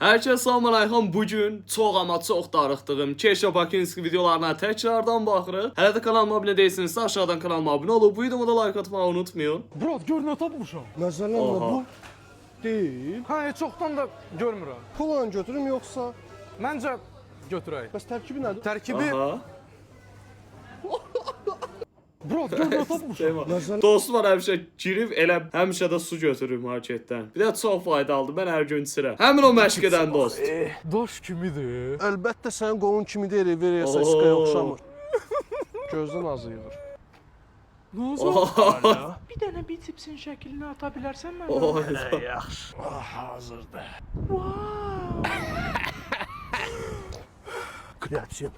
Herkese salam aleyküm. Bugün çox ama çox darıxdığım Keşə Bakinski videolarına tekrardan baxırıq. Hələ də kanalıma abunə deyilsinizsə aşağıdan kanalıma abunə olub bu videoda like atmağı unutmayın. Brat gör nə tapmışam. Məsələn Aha. bu deyil. Hə, çoxdan da görmürəm. Pulla götürüm yoxsa? Məncə götürək. Bəs tərkibi nədir? Tərkibi Aha. Brat gör nə tapmışam. Məsələn Dostum var həmişə girib elə həmişə də su götürür marketdən. Bir də çox faydalıdır. Mən hər gün içirəm. Həmin o məşq edən dost. Daş kimidir? əlbəttə sənin qolun kimi deyil, ver SSK-ya oxşamır. Gözdən azıyır. Nazar. Bir dənə bicipsin şəklini ata bilərsən mənə? Oy. Yaxşı. Hazırdır. Kreatin,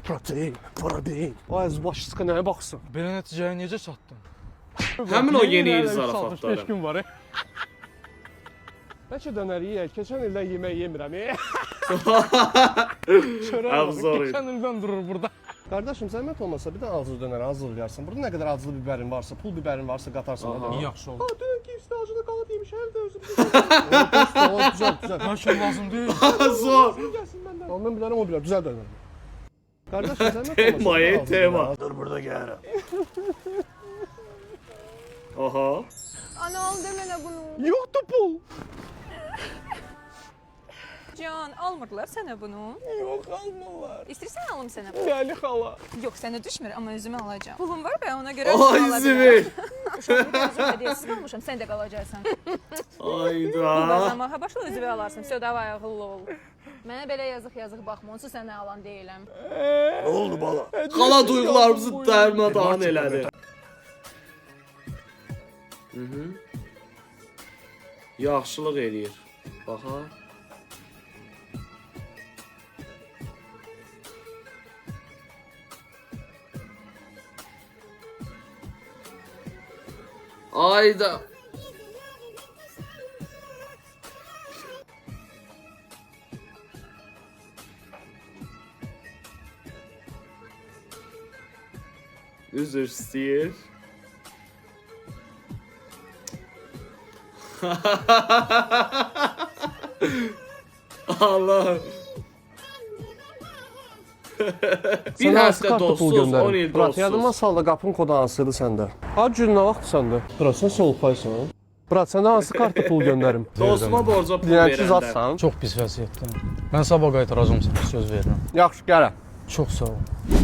protein, protein. Ay az başlıca nəyə baxsın? Belə nəticəyə necə çatdın? Həmin o yeni il 5 zarafatları. gün var. Bəlkə dönər yeyək. Keçən ildən yemək yemirəm. Əvzor idi. Keçən ildən durur burada. Qardaşım, zəhmət olmasa bir də acı dönər hazırlayarsın. Burada nə qədər acılı bibərin varsa, pul bibərin varsa qatarsan. Aha. Yaxşı oldu. Dünənki üstə acılı qanat yemiş, hər də özüm. Güzel, güzel. Daşın lazım deyil. Zor. Gəlsin məndən. Mən bilərəm, o bilər. Düzəl dönər. Qardaşım, zəhmət olmasa. Tema, bir də tema. acılı dönər. Dur, burada gəlirəm. Aha. Ana al demene bunu. Yoxdur pul. Can almırlar sənə bunu. Yox, almırlar. İstəyirsən alım sənə. Bəli, xala. Yox, sənə düşmür, amma özümə alacağam. Pulum var və ona görə Ay zivil. Uşaqlıqda özüm hədiyəsiz almışam, sən də qalacaqsan. Ayda. Bazamağa başla özünə alarsın. Всё, davay ağıllı ol. Mənə belə yazıq baxma, onsuz sənə alan deyiləm. Nə oldu bala? Qala duyğularımızı dərmadan elədi. Yaxşılıq eləyir. Baxa. Ayda. Üzr istəyir. Allah. Bir həftə dostsuz, 10 il Brat, yadıma dostsuz. salda qapın kodu hansıdır səndə? Ad gün nə vaxt səndə? Brat, sən solpaysan. Brat, səndə hansı kartı pul göndərim? Dostuma borca pul Dinənçi verəndə. zatsan. Çox pis vəziyyətdəyim. Mən sabah qaytaracağam sənə, söz verirəm. Yaxşı, gələm. Çox sağ ol.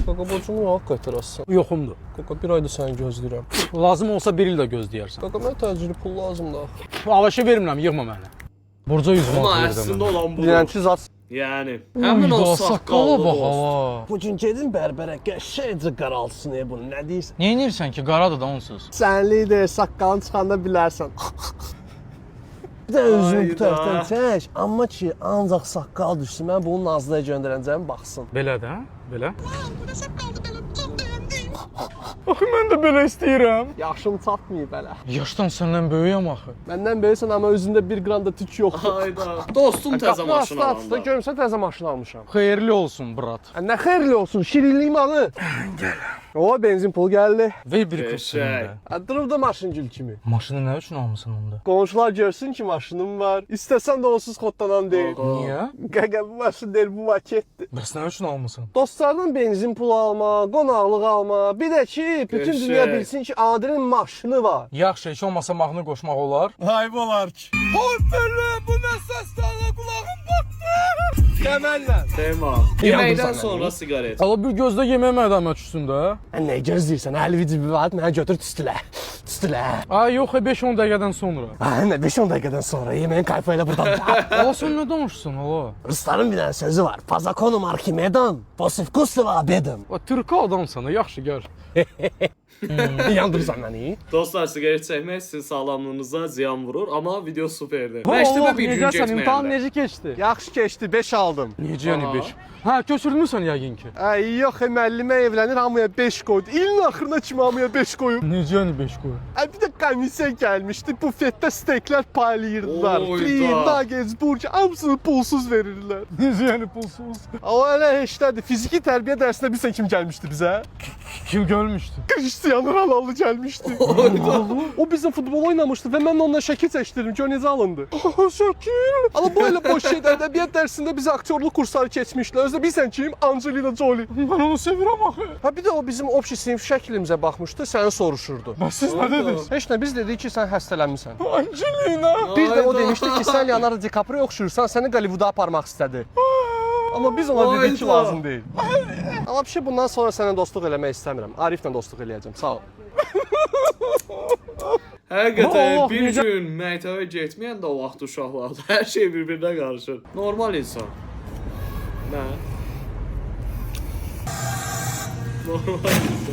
Qaqa, borcumu nə vaxt qaytarasın? Yoxumdur. Qaqa, bir ayda səni gözləyirəm. Lazım olsa bir il də gözləyərsən. Qaqa, mən təcili pul lazımdır. Avaşı vermirəm, yığma məni. Borca 100 Amma manat əslində verdim. olan budur. Dinənçi zat. Yəni, həmin o Saqqala saqqallı bax dost. hava. Bugün gedin bərbərə, qəşəngcə qaralsın bunu. Nə deyirsən? Nə edirsən ki, qaradır da onsuz. Sənli de, saqqalın çıxanda bilərsən. Bir də özünü bu Ayda. tərəfdən çək. Amma ki, ancaq saqqal düşsün. Mən bunu Nazlıya göndərəcəm, baxsın. Belə də, belə. Axı mən də belə istəyirəm. Yaşım çatmayıb hələ. Yaşdan səndən böyüyəm axı. Məndən böyüksən, amma özündə 1 qram da tük yoxdur. Ayda. Dostum təzə maşın Da alanda. görmüsən təzə maşın almışam. Xeyirli olsun, brat. Nə xeyirli olsun, şirinliyi malı. O, benzin pul gəldi. Ver bir Qəşəng. qıpsını. Durub da maşın gül kimi. Maşını nə üçün almısan onda? Qonşular görsün ki, maşınım var. İstəsən də onsuz kodlanan deyil. Niyə? Qaqa, bu maşın deyil, bu maketdir. Bəs nə üçün almısan? Dostlardan benzin pulu alma, qonaqlıq alma. Bir də ki, bütün Qəşəng. dünya bilsin ki, Adilin maşını var. Yaxşı, heç olmasa mahnı qoşmaq olar. Ayıb olar ki. Hoppala, bu nə səsdir, Allah qulağım batdı. Təməllə. Tema. Yandırsan Yeməkdən məni. sonra siqaret. Ala bir gözdə yemək mədəmət üstündə. Nə gözləyirsən? Əli cibi var, mənə götür tüstülə. Tüstülə. Ay yox, 5-10 dəqiqədən sonra. Nə 5-10 dəqiqədən sonra yeməyin kayfı ilə buradan. Ala sən nə danışırsan ala? Rusların bir dənə sözü var. Pazakonum Arkimedan, posivkustiva abedam. O türkə adamsan, yaxşı gəl. Yandırsan məni. Dostlar, siqaret çəkmək sizin sağlamlığınıza ziyan vurur, amma video superdir. Allah, Məktəbə bir gün necəsən, imtahan getməyəndə. necə keçdi? Yaxşı keçdi, 5 aldım. Necə yəni Aha. 5? Hə, köçürmüsən yəqin ki. Yox, müəllimə evlənir, hamıya 5 qoydu. İlin axırına kimi hamıya 5 qoyub. Necə yəni 5 qoy? Bir də komissiya gəlmişdi, bufetdə steyklər paylayırdılar. Oy Free, da. nuggets, burger, hamısını pulsuz verirlər. Necə yəni pulsuz? Amma elə heçdədir. Fiziki tərbiyə dərsinə bilsən kim gəlmişdi bizə? Kim görmüştü? Cristiano Ronaldo gəlmişdi. O bizim futbol oynamışdı və mən onunla şəkil çəkdirdim. Gör necə alındı. Şəkil. Amma bu elə boş şeydir. Ədəbiyyat dərsində bizə aktyorluq kursları keçmişlər. Özdə bilsən kim? Angelina Jolie. Ben onu seviyorum axı. Ha bir də o bizim общий sinif şəklimizə baxmışdı, səni soruşurdu. Bəs siz nə dediniz? Heç nə, biz dedik ki, sən xəstələnmisən. Angelina. Bir də o Hayda. demişdi ki, sən Leonardo DiCaprio oxşuyursan, səni Hollywooda aparmaq istədi. Amma biz ona dedik ki, Hayda. lazım deyil. Amma bir şey bundan sonra səninlə dostluq eləmək istəmirəm. Ariflə dostluq eləyəcəm. Sağ ol. Həqiqətən Oh, bir necə- gün məktəbə getməyən də o vaxt uşaqlarda hər şey bir-birinə qarışır. Normal insan. Nə? Normal insan.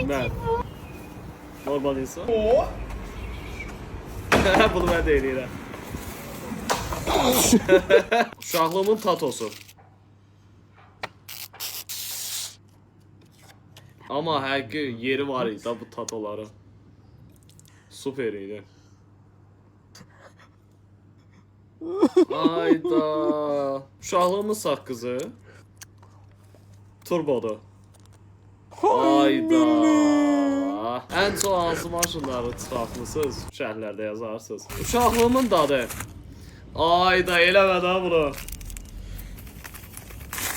Nə? Normal insan. Bunu mən də eləyirəm. Uşaqlığımın tatosu. Amma həqiqi yeri var idi da bu tatoların. Super idi. Ayda. Uşaqlığımın saqqızı. Turbodur. Ayda. Ən çox hansı maşınları çıxartmısınız? Şərhlərdə yazarsınız. Uşaqlığımın dadı. Ayda eləmə də bunu.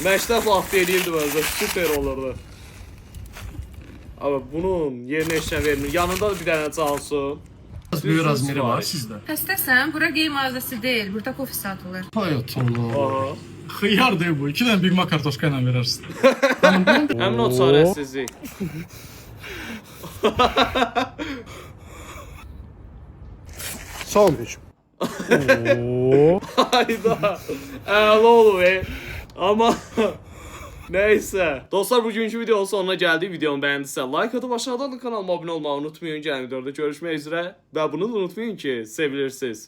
Məktəb vaxtı eləyirdim özü. Super olurdu. Abi bunun yerinə eşya vermir. Yanında da bir dənə Cansu. Böyük razmeri var sizdə. Xəstəsən, bura gey mağazası deyil, burada kofe satılır. Hayatım. Aha. Xıyar deyil bu. 2 dənə Big Mac kartoşka ilə verərsin. Həmin o çarəsizlik. Sandviç. Hayda. Əla olur Amma neyse. Dostlar bugünkü videonun sonuna geldik. Videomu beğendiyse like atıp aşağıdan da kanalıma abone olmayı unutmayın. Gələn videoda görüşmək üzrə. Və bunu da unutmayın ki, sevilirsiniz.